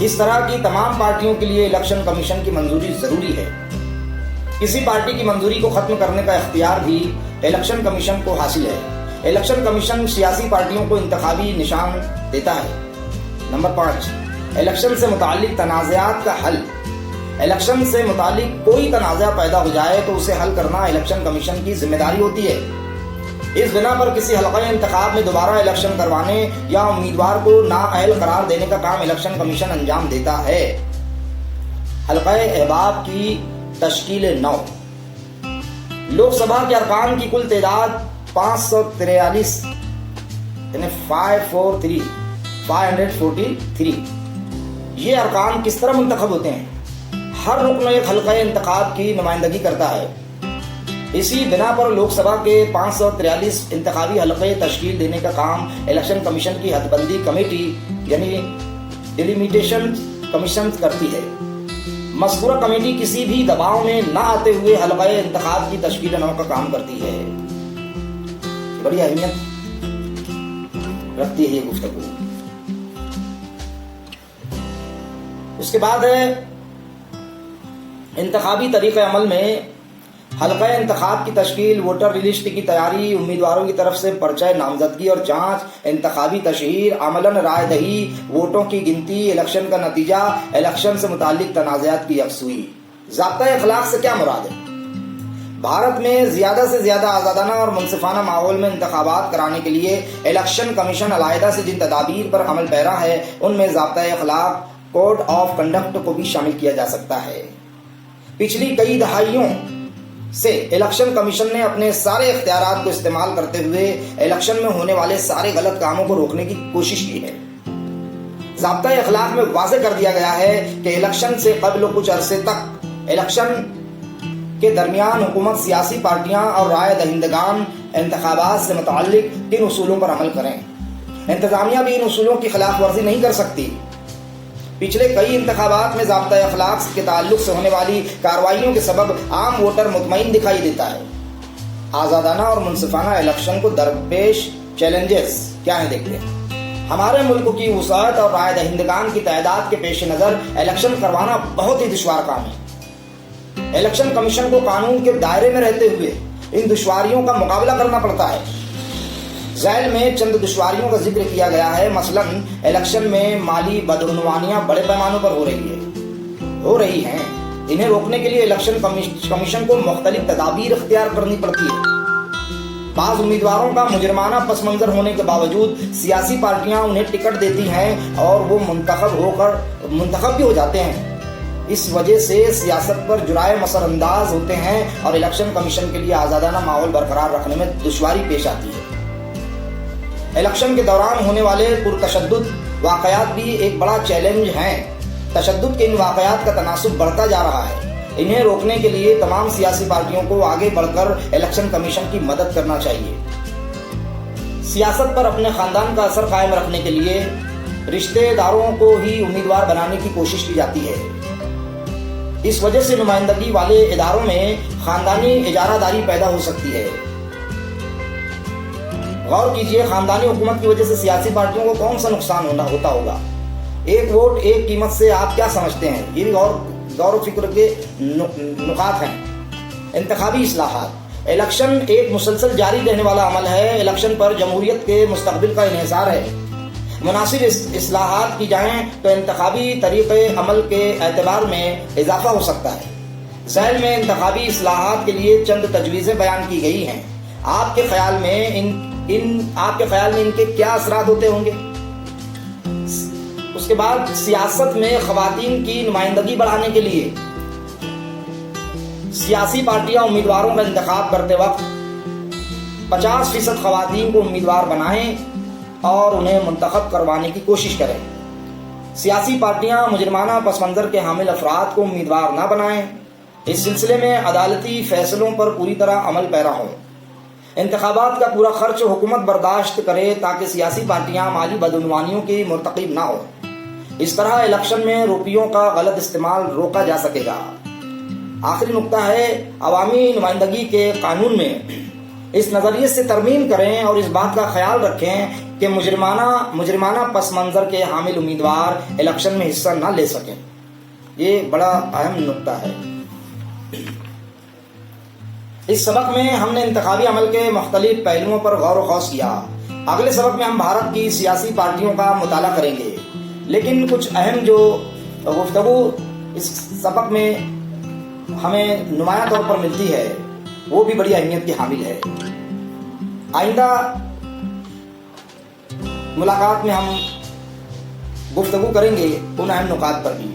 اس طرح کی تمام پارٹیوں کے لیے الیکشن کمیشن کی منظوری ضروری ہے۔ کسی پارٹی کی منظوری کو ختم کرنے کا اختیار بھی الیکشن کمیشن کو حاصل ہے۔ الیکشن کمیشن سیاسی پارٹیوں کو انتخابی نشان دیتا ہے۔ نمبر 5، الیکشن سے متعلق تنازعات کا حل۔ الیکشن سے متعلق کوئی تنازع پیدا ہو جائے تو اسے حل کرنا الیکشن کمیشن کی ذمہ داری ہوتی ہے۔ اس بنا پر کسی حلقہ انتخاب میں دوبارہ الیکشن کروانے یا امیدوار کو نااہل قرار دینے کا کام الیکشن کمیشن انجام دیتا ہے۔ حلقہ احباب کی تشکیل 9۔ لوک سبھا کے ارکان کی کل تعداد 543 یعنی 543۔ یہ ارکان کس طرح منتخب ہوتے ہیں؟ ہر رکن ایک حلقہ انتخاب کی نمائندگی کرتا ہے۔ اسی بنا پر لوک سبھا کے 543 انتخابی حلقے تشکیل دینے کا کام الیکشن کمیشن کی حد بندی کمیٹی یعنی ڈیلیمیٹیشن کمیشن کرتی ہے۔ مذکورہ کمیٹی کسی بھی دباؤ میں نہ آتے ہوئے حلقہ انتخاب کی تشکیل 9 کا کام کرتی ہے۔ بڑی اہمیت رکھتی ہے یہ گفتگو۔ اس کے بعد ہے انتخابی طریقہ عمل میں حلقہ انتخاب کی تشکیل، ووٹر لسٹ کی تیاری، امیدواروں کی طرف سے پرچہ نامزدگی اور جانچ، انتخابی تشہیر، عملاً رائے دہی، ووٹوں کی گنتی، الیکشن کا نتیجہ، الیکشن سے متعلق تنازعات کی یکسوئی۔ ضابطۂ اخلاق سے کیا مراد ہے؟ بھارت میں زیادہ سے زیادہ آزادانہ اور منصفانہ ماحول میں انتخابات کرانے کے لیے الیکشن کمیشن علیحدہ سے جن تدابیر پر عمل پیرا ہے ان میں ضابطۂ اخلاق، کوڈ آف کنڈکٹ کو بھی شامل کیا جا سکتا ہے۔ پچھلی کئی دہائیوں سے الیکشن کمیشن نے اپنے سارے اختیارات کو استعمال کرتے ہوئے الیکشن میں ہونے والے سارے غلط کاموں کو روکنے کی کوشش کی ہے۔ ضابطۂ اخلاق میں واضح کر دیا گیا ہے کہ الیکشن سے قبل کچھ عرصے تک الیکشن کے درمیان حکومت سیاسی پارٹیاں اور رائے دہندگان انتخابات سے متعلق کن اصولوں پر عمل کریں۔ انتظامیہ بھی ان اصولوں کی خلاف ورزی نہیں کر سکتی۔ پچھلے کئی انتخابات میں ضابطۂ اخلاق کے تعلق سے ہونے والی کارروائیوں کے سبب عام ووٹر مطمئن دکھائی دیتا ہے۔ آزادانہ اور منصفانہ الیکشن کو درپیش چیلنجز کیا ہیں دیکھتے ہیں۔ ہمارے ملک کی وسعت اور رائے دہندگان کی تعداد کے پیش نظر الیکشن کروانا بہت ہی دشوار کام ہے۔ الیکشن کمیشن کو قانون کے دائرے میں رہتے ہوئے ان دشواریوں کا مقابلہ کرنا پڑتا ہے۔ ذیل میں چند دشواریوں کا ذکر کیا گیا ہے۔ مثلاً الیکشن میں مالی بدعنوانیاں بڑے پیمانوں پر ہو رہی ہیں۔ انہیں روکنے کے لیے الیکشن کمیشن کو مختلف تدابیر اختیار کرنی پڑتی ہے۔ بعض امیدواروں کا مجرمانہ پس منظر ہونے کے باوجود سیاسی پارٹیاں انہیں ٹکٹ دیتی ہیں اور وہ منتخب بھی ہو جاتے ہیں۔ اس وجہ سے سیاست پر جرائم اثر انداز ہوتے ہیں اور الیکشن کمیشن کے لیے آزادانہ ماحول برقرار رکھنے میں دشواری پیش آتی ہے۔ الیکشن کے دوران ہونے والے پرتشدد واقعات بھی ایک بڑا چیلنج ہیں۔ تشدد کے ان واقعات کا تناسب بڑھتا جا رہا ہے۔ انہیں روکنے کے لیے تمام سیاسی پارٹیوں کو آگے بڑھ کر الیکشن کمیشن کی مدد کرنا چاہیے۔ سیاست پر اپنے خاندان کا اثر قائم رکھنے کے لیے رشتہ داروں کو ہی امیدوار بنانے کی کوشش کی جاتی ہے۔ اس وجہ سے نمائندگی والے اداروں میں خاندانی اجارہ داری پیدا ہو سکتی ہے۔ غور کیجئے، خاندانی حکومت کی وجہ سے سیاسی پارٹیوں کو کون سا نقصان ہوتا ہوگا؟ ایک ووٹ ایک قیمت سے آپ کیا سمجھتے ہیں؟ یہ بھی غور و فکر کے نکات ہیں۔ انتخابی اصلاحات۔ الیکشن ایک مسلسل جاری رہنے والا عمل ہے۔ الیکشن پر جمہوریت کے مستقبل کا انحصار ہے۔ مناسب اصلاحات کی جائیں تو انتخابی طریقے عمل کے اعتبار میں اضافہ ہو سکتا ہے۔ ذیل میں انتخابی اصلاحات کے لیے چند تجویزیں بیان کی گئی ہیں۔ آپ کے خیال میں ان کے کیا اثرات ہوتے ہوں گے؟ اس کے بعد سیاست میں خواتین کی نمائندگی بڑھانے کے لیے سیاسی پارٹیاں امیدواروں کا انتخاب کرتے وقت 50% خواتین کو امیدوار بنائیں اور انہیں منتخب کروانے کی کوشش کریں۔ سیاسی پارٹیاں مجرمانہ پس منظر کے حامل افراد کو امیدوار نہ بنائیں۔ اس سلسلے میں عدالتی فیصلوں پر پوری طرح عمل پیرا ہوں۔ انتخابات کا پورا خرچ حکومت برداشت کرے تاکہ سیاسی پارٹیاں مالی بدعنوانیوں کی مرتکب نہ ہوں۔ اس طرح الیکشن میں روپیوں کا غلط استعمال روکا جا سکے گا۔ آخری نقطہ ہے عوامی نمائندگی کے قانون میں اس نظریے سے ترمیم کریں اور اس بات کا خیال رکھیں کہ مجرمانہ پس منظر کے حامل امیدوار الیکشن میں حصہ نہ لے سکیں. یہ بڑا اہم نکتہ ہے. اس سبق میں ہم نے انتخابی عمل کے مختلف پہلوؤں پر غور و خوض کیا. اگلے سبق میں ہم بھارت کی سیاسی پارٹیوں کا مطالعہ کریں گے، لیکن کچھ اہم جو گفتگو اس سبق میں ہمیں نمایاں طور پر ملتی ہے وہ بھی بڑی اہمیت کی حامل ہے. آئندہ ملاقات میں ہم گفتگو کریں گے ان اہم نکات پر بھی.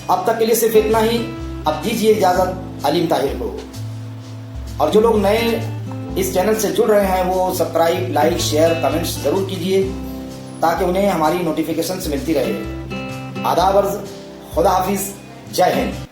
اب تک کے لیے صرف اتنا ہی. اب دیجیے اجازت علیم طاہر کو. اور جو لوگ نئے اس چینل سے جڑ رہے ہیں وہ سبسکرائب، لائک، شیئر، کمنٹس ضرور کیجیے تاکہ انہیں ہماری نوٹیفیکیشنز ملتی رہے. آداب عرض، خدا حافظ، جے ہند.